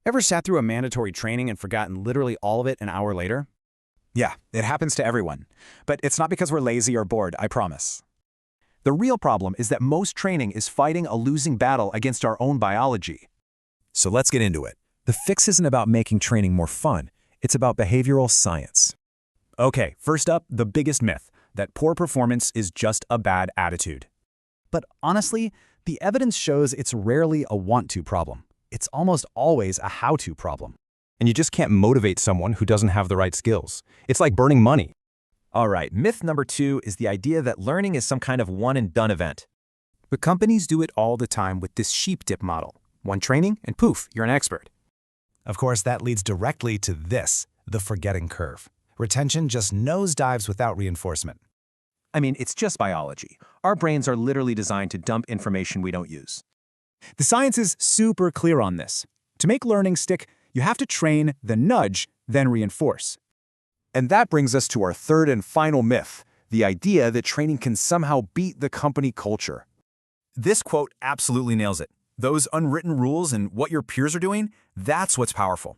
Ever sat through a mandatory training and forgotten literally all of it an hour later? Yeah, it happens to everyone. But it's not because we're lazy or bored, I promise. The real problem is that most training is fighting a losing battle against our own biology. So let's get into it. The fix isn't about making training more fun. It's about behavioral science. Okay, first up, the biggest myth, that poor performance is just a bad attitude. But honestly, the evidence shows it's rarely a want-to problem. It's almost always a how-to problem. And you just can't motivate someone who doesn't have the right skills. It's like burning money. All right, myth number 2 is the idea that learning is some kind of one-and-done event. But companies do it all the time with this sheep dip model. One training, and poof, you're an expert. Of course, that leads directly to this, the forgetting curve. Retention just nosedives without reinforcement. I mean, it's just biology. Our brains are literally designed to dump information we don't use. The science is super clear on this. To make learning stick, you have to train, then nudge, then reinforce. And that brings us to our third and final myth, the idea that training can somehow beat the company culture. This quote absolutely nails it. Those unwritten rules and what your peers are doing, that's what's powerful.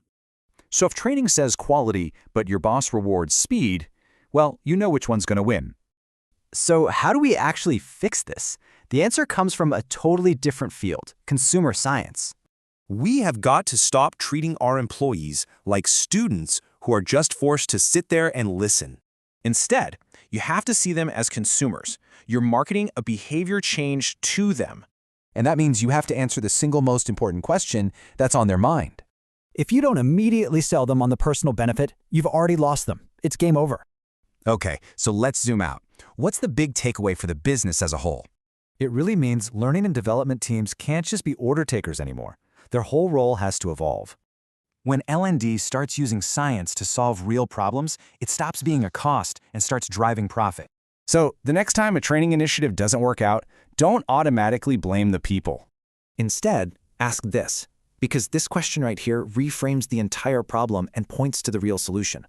So if training says quality, but your boss rewards speed, well, you know which one's going to win. So how do we actually fix this? The answer comes from a totally different field, consumer science. We have got to stop treating our employees like students who are just forced to sit there and listen. Instead, you have to see them as consumers. You're marketing a behavior change to them. And that means you have to answer the single most important question that's on their mind. If you don't immediately sell them on the personal benefit, you've already lost them. It's game over. Okay, so let's zoom out. What's the big takeaway for the business as a whole? It really means learning and development teams can't just be order takers anymore. Their whole role has to evolve. When L&D starts using science to solve real problems, it stops being a cost and starts driving profit. So the next time a training initiative doesn't work out, don't automatically blame the people. Instead, ask this, because this question right here reframes the entire problem and points to the real solution.